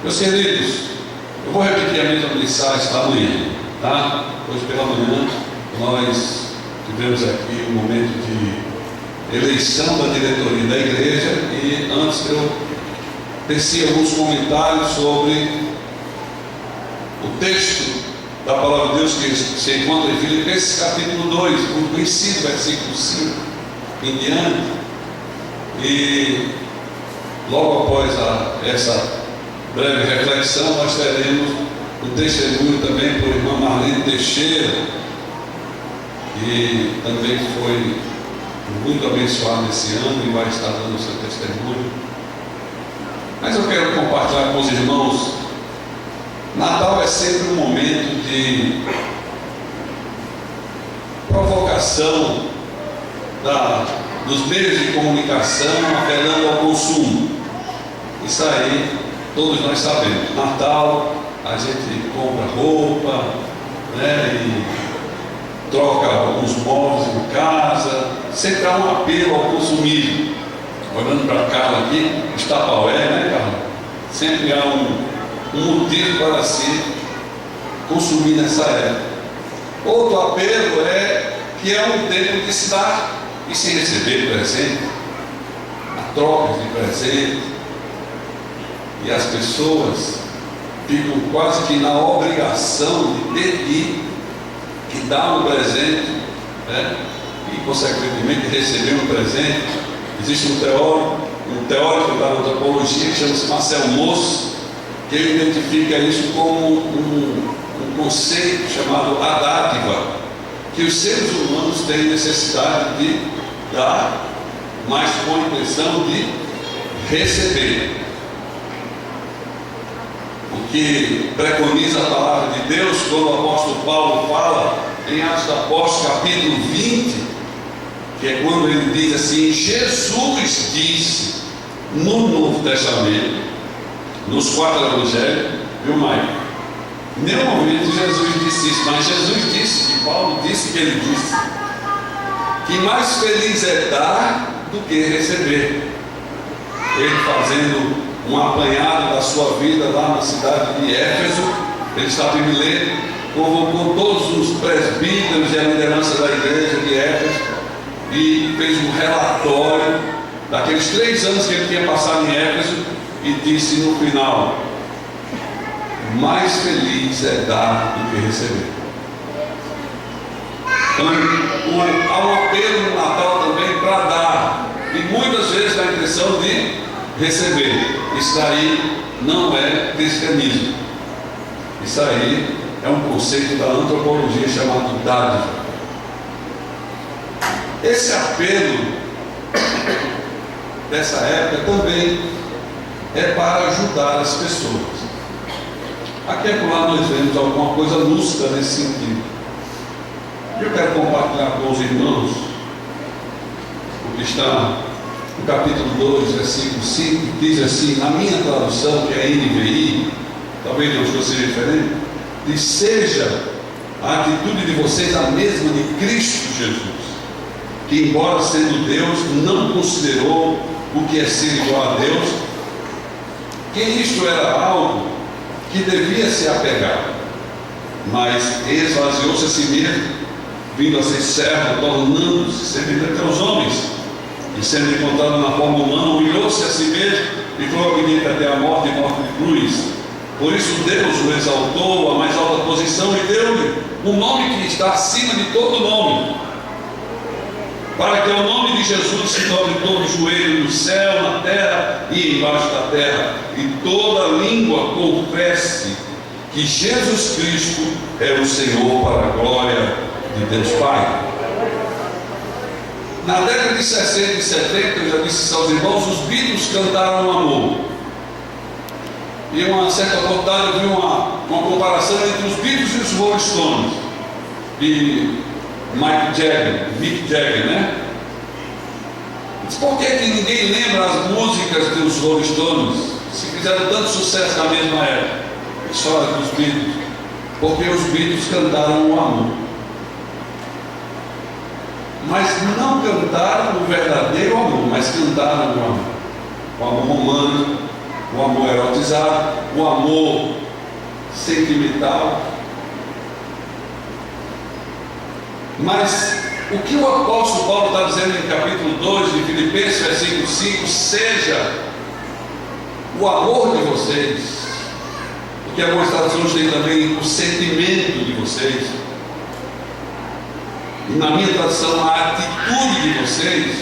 Meus queridos, eu vou repetir a mesma mensagem da manhã, tá? Hoje pela manhã nós tivemos aqui um momento de eleição da diretoria da igreja e antes eu teci alguns comentários sobre o texto da palavra de Deus que se encontra em Filipenses capítulo 2, muito conhecido, versículo 5 em diante. E logo após essa breve reflexão, nós teremos um testemunho também por irmã Marlene Teixeira, que também foi muito abençoado esse ano e vai estar dando o seu testemunho. Mas eu quero compartilhar com os irmãos. Natal é sempre um momento de provocação dos meios de comunicação apelando ao consumo. Isso aí todos nós sabemos. Natal a gente compra roupa, né, e troca alguns móveis em casa. Sempre há um apelo ao consumismo. Olhando para a Carla aqui, os Tupperware, né, Carla? Sempre há um motivo para se consumir nessa época. Outro apelo é que é um tempo de se dar e se receber presente, a trocas de presente, e as pessoas ficam quase que na obrigação de ter que dar um presente, né? E consequentemente receber um presente. Existe um teórico da antropologia que chama-se Marcel Mauss, que ele identifica isso como um conceito chamado a dádiva, que os seres humanos têm necessidade de dar, mas com a intenção de receber. O que preconiza a palavra de Deus, quando o apóstolo Paulo fala em Atos dos Apóstolos, capítulo 20, que é quando ele diz assim: Jesus disse no Novo Testamento, nos 4 evangelhos, viu, Maio? Em nenhum momento Jesus disse isso, mas Jesus disse, que Paulo disse que ele disse, que mais feliz é dar do que receber. Ele fazendo um apanhado da sua vida lá na cidade de Éfeso, ele estava em Mileto, convocou todos os presbíteros e a liderança da igreja de Éfeso e fez um relatório daqueles 3 anos que ele tinha passado em Éfeso e disse no final: mais feliz é dar do que receber. Então, há um apelo no Natal também para dar, e muitas vezes na intenção de receber. Isso aí não é cristianismo. Isso aí é um conceito da antropologia chamado dádiva. Esse apelo dessa época também é para ajudar as pessoas. Aqui e acolá nós vemos alguma coisa lúcida nesse sentido. Eu quero compartilhar com os irmãos o que está no capítulo 2, versículo 5, que diz assim, na minha tradução, que é NVI, talvez não seja diferente, diz: seja a atitude de vocês a mesma de Cristo Jesus, que embora sendo Deus, não considerou o que é ser igual a Deus, que isto era algo que devia se apegar, mas esvaziou-se a si mesmo, vindo a ser servo, tornando-se semelhante aos homens, e sendo encontrado na forma humana, humilhou-se a si mesmo e foi obediente até a morte e morte de cruz. Por isso Deus o exaltou à mais alta posição e deu-lhe um nome que está acima de todo nome, para que ao nome de Jesus se dobre todo o joelho no céu, na terra e embaixo da terra, e toda língua confesse que Jesus Cristo é o Senhor, para a glória de Deus Pai. Na década de 60 e 70, eu já disse aos irmãos, os Beatles cantaram amor. E uma certa oportunidade eu vi uma comparação entre os Beatles e os Rolling Stones, e Mick Jagger, né? Por que ninguém lembra as músicas dos Rolling Stones, se fizeram tanto sucesso na mesma época? Só dos Beatles. Porque os Beatles cantaram o amor. Mas não cantaram o verdadeiro amor, mas cantaram o amor romântico, o amor erotizado, o amor sentimental. Mas o que o apóstolo Paulo está dizendo em capítulo 2 de Filipenses, versículo 5, seja o amor de vocês, porque algumas traduções têm também o sentimento de vocês, e na minha tradução a atitude de vocês,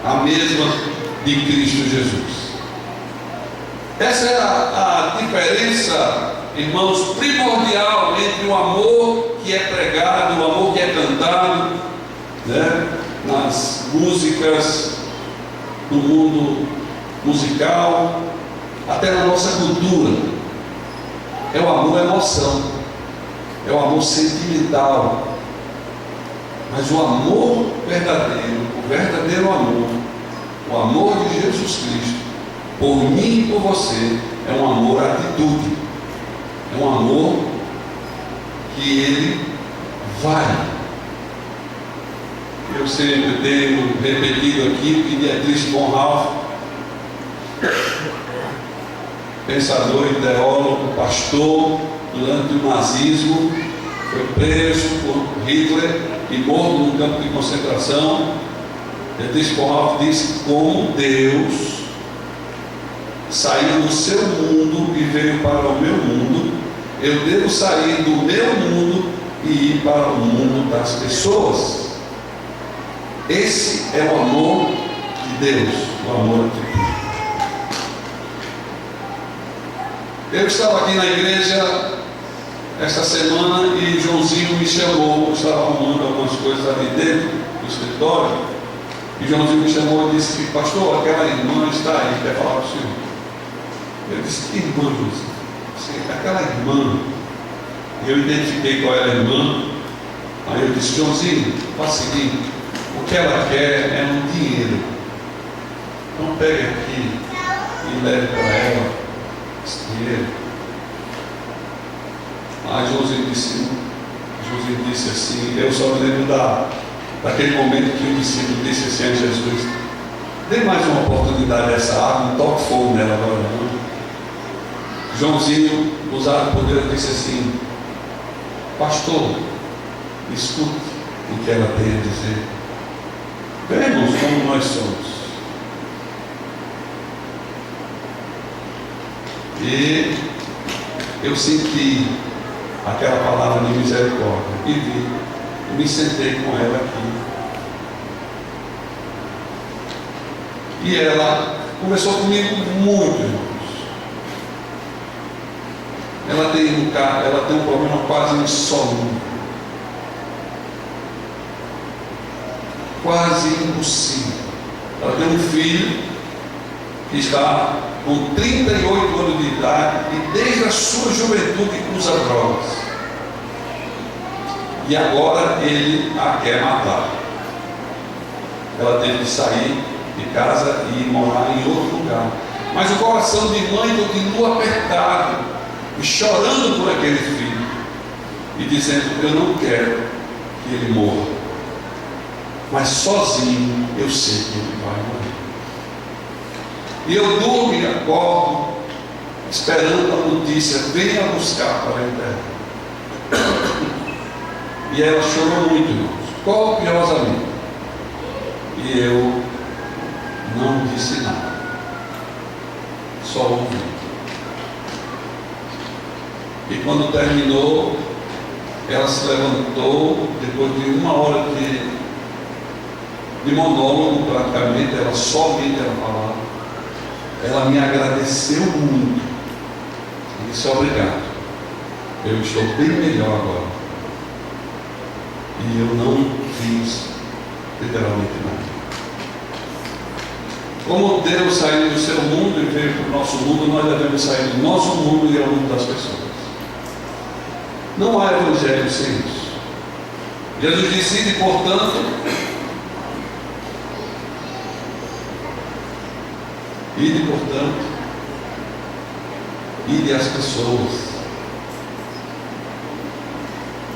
a mesma de Cristo Jesus. Essa é a diferença, irmãos, primordial entre o amor que é pregado, o amor que é cantado, né, nas músicas do mundo musical, até na nossa cultura. É o amor emoção, é o amor sentimental. Mas o amor verdadeiro, o verdadeiro amor, o amor de Jesus Cristo, por mim e por você, é um amor atitude, é um amor que ele vai. Eu sempre tenho repetido aqui que Dietrich Bonhoeffer, pensador e teólogo, pastor durante o nazismo, foi preso por Hitler e morto num campo de concentração. Dietrich Bonhoeffer disse: como Deus saiu do seu mundo e veio para o meu mundo, eu devo sair do meu mundo e ir para o mundo das pessoas. Esse é o amor de Deus, o amor de Deus. Eu estava aqui na igreja esta semana e Joãozinho me chamou. Eu estava arrumando algumas coisas ali dentro do escritório e Joãozinho me chamou e disse: pastor, aquela irmã está aí, quer falar com o senhor. Eu disse: que irmã, Joãozinho? Aquela irmã. E eu identifiquei qual era a irmã. Aí eu disse: Joãozinho, faz o seguinte, o que ela quer é um dinheiro. Então pegue aqui e leve para ela esse dinheiro. Aí Joãozinho disse assim, eu só me lembro daquele momento que o discípulo disse assim a Jesus: dê mais uma oportunidade a essa água, não toque fogo nela agora não. Joãozinho, usado por Deus, disse assim: pastor, escute o que ela tem a dizer. Vemos como nós somos. E eu senti aquela palavra de misericórdia e vi, me sentei com ela aqui. E ela conversou comigo muito, irmãos. Ela tem um problema quase insolúvel, quase impossível. Ela tem um filho que está com 38 anos de idade e desde a sua juventude usa drogas. E agora ele a quer matar. Ela teve que sair de casa e morar em outro lugar. Mas o coração de mãe continua apertado e chorando por aquele filho e dizendo: eu não quero que ele morra, mas sozinho eu sei que ele vai morrer. E eu durmo e acordo esperando a notícia: venha buscar para a enterrar. E ela chorou muito, irmãos, copiosamente. E eu não disse nada, só ouvi. E quando terminou, ela se levantou, depois de uma hora de monólogo praticamente, ela somente ela falava. Ela me agradeceu muito e disse: obrigado, eu estou bem melhor agora. E eu não fiz literalmente nada. Como Deus saiu do seu mundo e veio para o nosso mundo, nós devemos sair do nosso mundo e ir ao mundo das pessoas. Não há evangelho sem isso. Jesus disse: ide, portanto, ide às pessoas.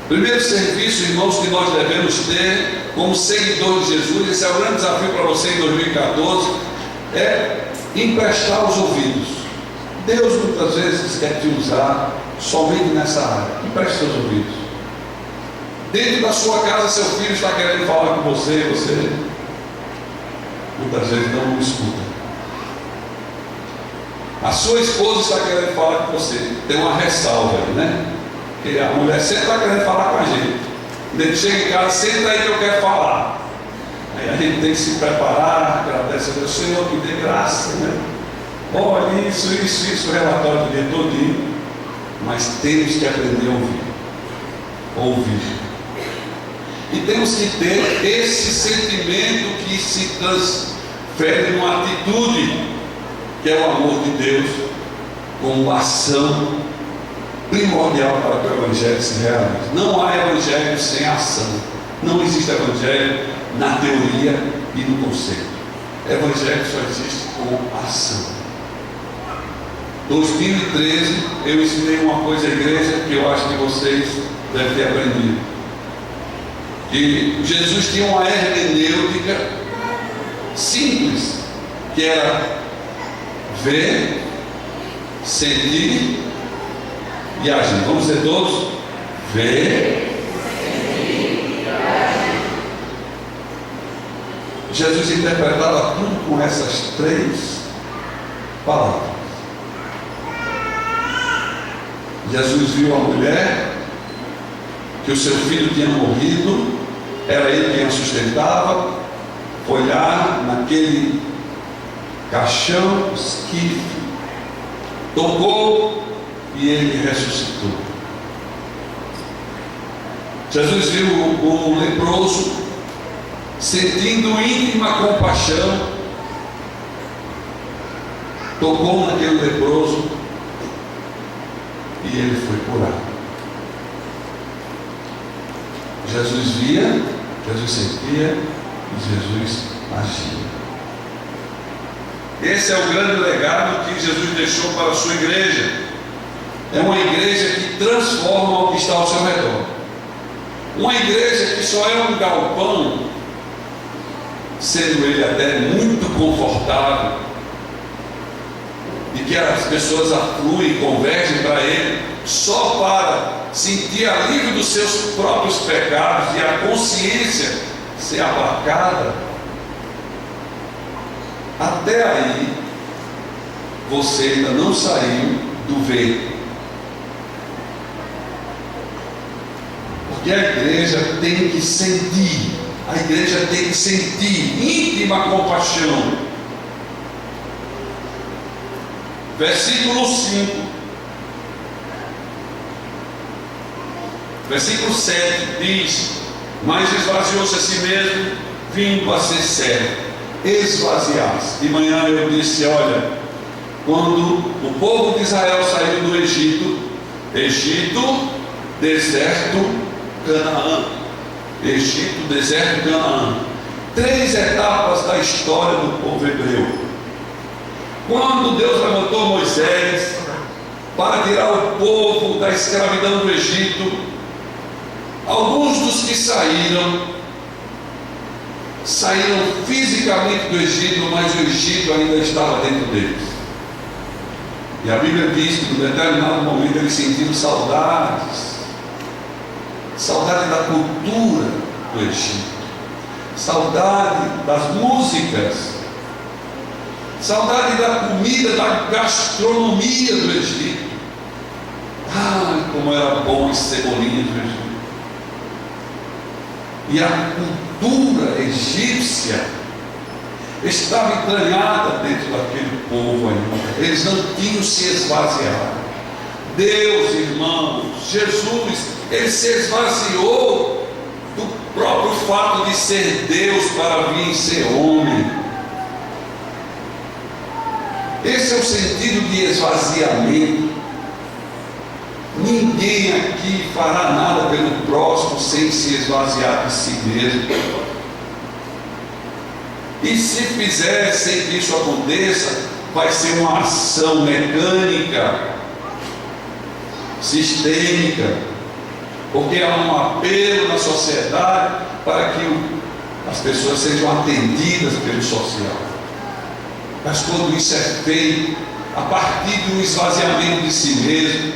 Primeiro serviço, irmãos, que nós devemos ter como seguidores de Jesus, esse é o grande desafio para você em 2014, é emprestar os ouvidos. Deus muitas vezes quer te usar somente nessa área. E preste seus ouvidos. Dentro da sua casa, seu filho está querendo falar com você, você muitas vezes não o escuta. A sua esposa está querendo falar com você. Tem uma ressalva aí, né? Porque a mulher sempre está querendo falar com a gente. Ele chega em casa, senta aí que eu quero falar. Aí a gente tem que se preparar, agradece a Deus, Senhor, que dê graça, né? Olha isso, relatório do dia todinho. Mas temos que aprender a ouvir. E temos que ter esse sentimento que se transfere numa atitude, que é o amor de Deus, como ação primordial para que o Evangelho se realize. Não há Evangelho sem ação. Não existe Evangelho na teoria e no conceito. Evangelho só existe com ação. 2013 eu ensinei uma coisa à igreja que eu acho que vocês devem ter aprendido. Que Jesus tinha uma hermenêutica simples, que era ver, sentir e agir. Vamos dizer todos? Ver, sentir e agir. Jesus interpretava tudo com essas 3 palavras. Jesus viu a mulher, que o seu filho tinha morrido, era ele quem a sustentava, foi lá naquele caixão, esquife, tocou e ele ressuscitou. Jesus viu o leproso, sentindo íntima compaixão, tocou naquele leproso e ele foi curado. Jesus via, Jesus sentia e Jesus agia. Esse é o grande legado que Jesus deixou para a sua igreja. É uma igreja que transforma o que está ao seu redor. Uma igreja que só é um galpão, sendo ele até muito confortável, e que as pessoas afluem e convergem para ele só para sentir alívio dos seus próprios pecados e a consciência ser abarcada. Até aí você ainda não saiu do ver. Porque a igreja tem que sentir, a igreja tem que sentir íntima compaixão. Versículo 5, versículo 7 diz: mas esvaziou-se a si mesmo, vindo a ser servo. Esvaziar-se. De manhã eu disse: olha, quando o povo de Israel saiu do Egito, deserto, Canaã. Egito, deserto, Canaã. 3 etapas da história do povo hebreu. Quando Deus levantou Moisés para tirar o povo da escravidão do Egito, alguns dos que saíram fisicamente do Egito, mas o Egito ainda estava dentro deles. E a Bíblia diz que, em determinado momento, eles sentiram saudade da cultura do Egito, saudade das músicas, saudade da comida, da gastronomia do Egito. Ah, como era bom as cebolinhas do Egito. E a cultura egípcia estava entranhada dentro daquele povo ainda. Eles não tinham se esvaziado. Deus, irmãos, Jesus, ele se esvaziou do próprio fato de ser Deus para vir ser homem. Esse é o sentido de esvaziamento. Ninguém aqui fará nada pelo próximo sem se esvaziar de si mesmo. E se fizer sem que isso aconteça, vai ser uma ação mecânica, sistêmica, porque há um apelo na sociedade para que as pessoas sejam atendidas pelo social. Mas quando isso é feito a partir de um esvaziamento de si mesmo,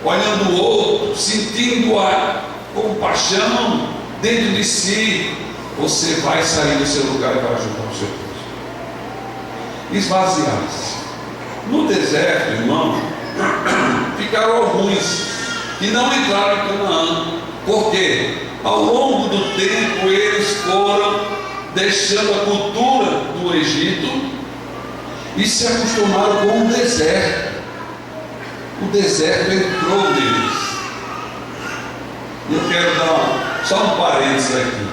olhando o outro, sentindo a compaixão dentro de si, você vai sair do seu lugar e vai ajudar o seu próximo. Esvaziar-se. No deserto, irmão, ficaram alguns que não entraram em Canaã, porque ao longo do tempo eles foram deixando a cultura do Egito e se acostumaram com o deserto. O deserto entrou neles. E eu quero dar só um parênteses aqui.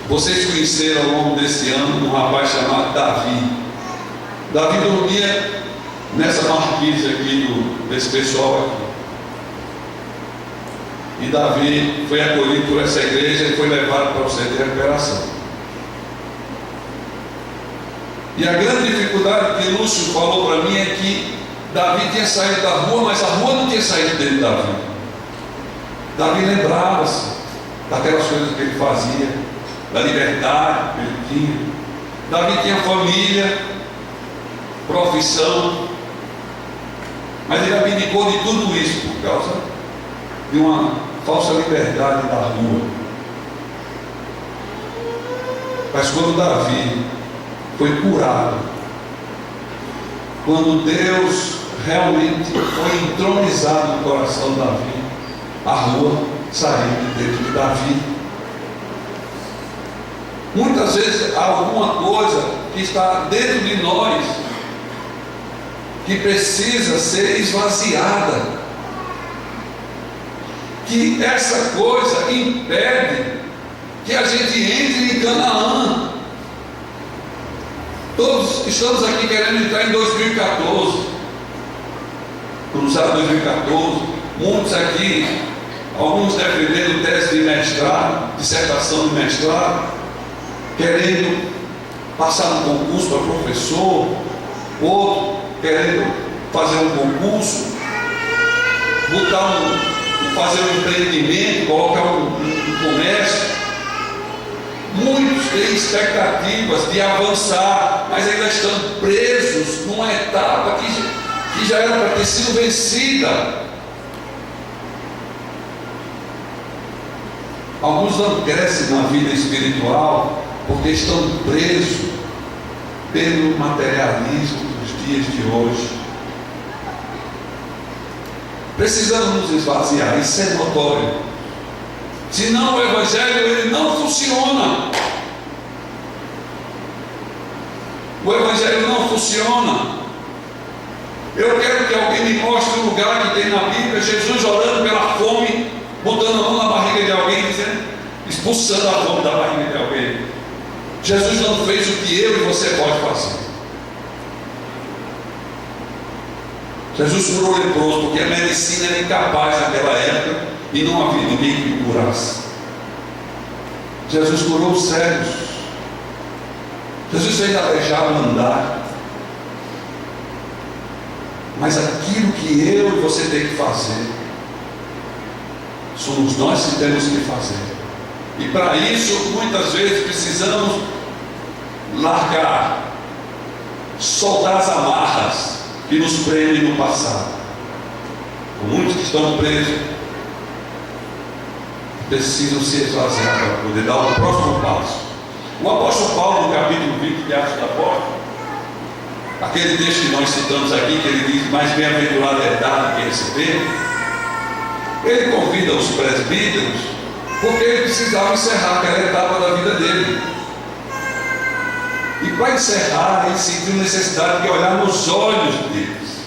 Vocês conheceram ao longo desse ano um rapaz chamado Davi. Davi dormia nessa marquise aqui desse pessoal aqui. E Davi foi acolhido por essa igreja e foi levado para o centro de recuperação. E a grande dificuldade que Lúcio falou para mim é que Davi tinha saído da rua, mas a rua não tinha saído dentro de Davi. Davi lembrava-se daquelas coisas que ele fazia, da liberdade que ele tinha. Davi tinha família, profissão, mas ele abdicou de tudo isso por causa de uma falsa liberdade da rua. Mas quando Davi foi curado, quando Deus realmente foi entronizado no coração de Davi, a rua saiu de dentro de Davi. Muitas vezes há alguma coisa que está dentro de nós que precisa ser esvaziada, que essa coisa impede que a gente entre em Canaã. Todos estamos aqui querendo entrar em 2014, cruzar 2014, muitos aqui, alguns defendendo tese de mestrado, dissertação de mestrado, querendo passar um concurso para professor, outro querendo fazer um concurso, fazer um empreendimento, colocar um comércio. Muitos têm expectativas de avançar, mas ainda estão presos numa etapa que já era para ter sido vencida. Alguns não crescem na vida espiritual porque estão presos pelo materialismo dos dias de hoje. Precisamos nos esvaziar, isso é notório. Senão o Evangelho ele não funciona. O Evangelho não funciona. Eu quero que alguém me mostre um lugar que tem na Bíblia Jesus orando pela fome, botando a mão na barriga de alguém, dizendo, expulsando a fome da barriga de alguém. Jesus não fez o que eu e você pode fazer. Jesus curou o leproso porque a medicina era incapaz naquela época e não havia ninguém que curasse. Jesus curou os cegos. Jesus fez aleijado andar. Mas aquilo que eu e você tem que fazer, somos nós que temos que fazer. E para isso, muitas vezes precisamos largar, soltar as amarras que nos prendem no passado. Muitos que estão presos precisam se esvaziar para poder dar o próximo passo. O apóstolo Paulo, no capítulo 20 de Atos dos Apóstolos, aquele texto que nós citamos aqui, que ele diz, mais bem-aventurado é dar do que receber, ele convida os presbíteros, porque ele precisava encerrar aquela etapa da vida dele. E para encerrar, ele sentiu necessidade de olhar nos olhos deles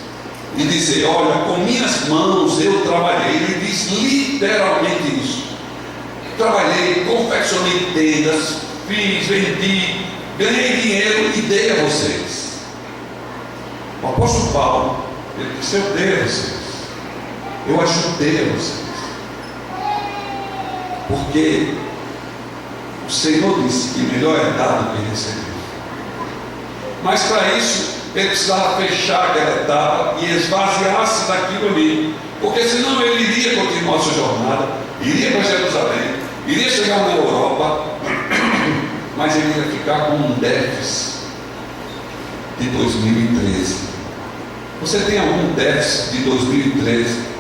e dizer, olha, com minhas mãos eu trabalhei. Ele diz literalmente isso. Trabalhei, confeccionei tendas, fiz, vendi, ganhei dinheiro e dei a vocês. O apóstolo Paulo, ele disse, eu dei a vocês, eu ajudei a vocês, porque o Senhor disse que melhor é dar do que receber. Mas para isso ele precisava fechar aquela etapa e esvaziar-se daquilo ali, porque senão ele iria continuar a sua jornada, iria para Jerusalém, iria chegar na Europa, mas ele ia ficar com um déficit. de 2013? Você tem algum déficit de 2013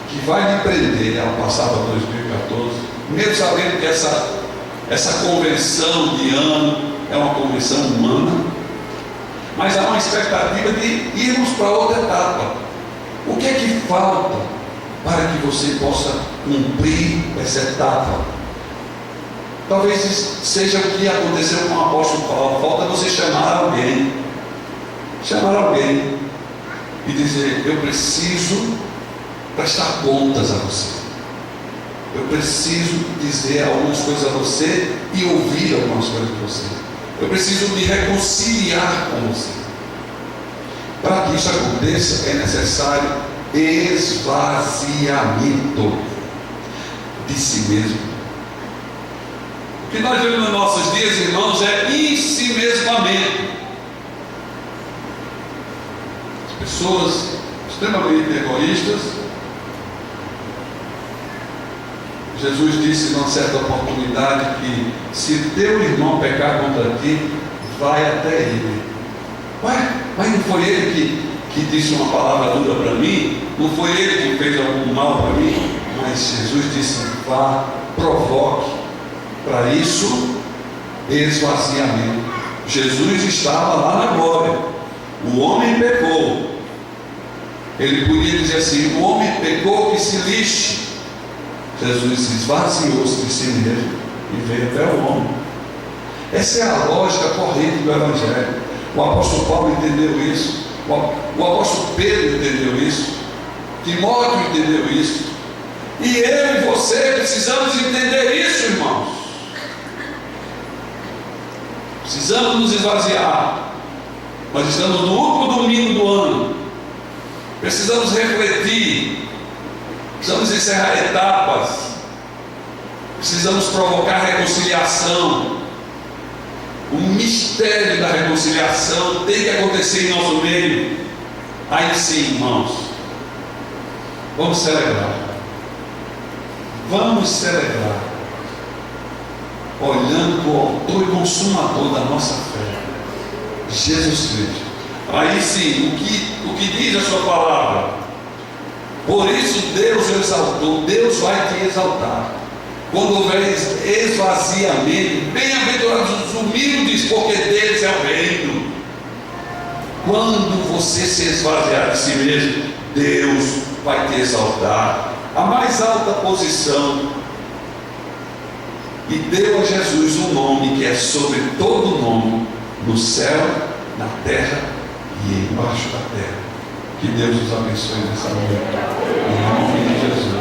que vai lhe prender ao passar para 2014, mesmo sabendo que essa convenção de ano é uma convenção humana, mas há uma expectativa de irmos para outra etapa? O que é que falta para que você possa cumprir essa etapa? Talvez seja o que aconteceu com o apóstolo Paulo. Falta você chamar alguém e dizer: eu preciso prestar contas a você, eu preciso dizer algumas coisas a você e ouvir algumas coisas de você, eu preciso me reconciliar com você. Para que isso aconteça é necessário esvaziamento de si mesmo. O que nós vemos nos nossos dias, irmãos, é ensimesmamento. As pessoas extremamente egoístas. Jesus disse numa certa oportunidade que se teu irmão pecar contra ti, vai até ele. Ué, mas não foi ele que disse uma palavra dura para mim? Não foi ele que fez algum mal para mim? Mas Jesus disse: vá, provoque. Para isso, esvaziamento. Jesus estava lá na glória. O homem pecou. Ele podia dizer assim: o homem pecou, que se lixe. Jesus esvaziou-se de si mesmo e veio até o homem. Essa é a lógica corrente do Evangelho. O apóstolo Paulo entendeu isso. O apóstolo Pedro entendeu isso. Timóteo entendeu isso. E eu e você precisamos entender isso, irmãos. Precisamos nos esvaziar. Nós estamos no último domingo do ano. Precisamos refletir. Precisamos encerrar etapas. Precisamos provocar reconciliação. O mistério da reconciliação tem que acontecer em nosso meio. Aí sim, irmãos, vamos celebrar. Vamos celebrar, olhando para o autor e consumador da nossa fé, Jesus Cristo. Aí sim, o que diz a sua palavra? Por isso Deus o exaltou. Deus vai te exaltar. Quando houver esvaziamento, bem-aventurados os humildes, porque deles é o reino. Quando você se esvaziar de si mesmo, Deus vai te exaltar a mais alta posição, e deu a Jesus um nome que é sobre todo nome, no céu, na terra e embaixo da terra. Que Deus os abençoe nessa noite, em nome de Jesus.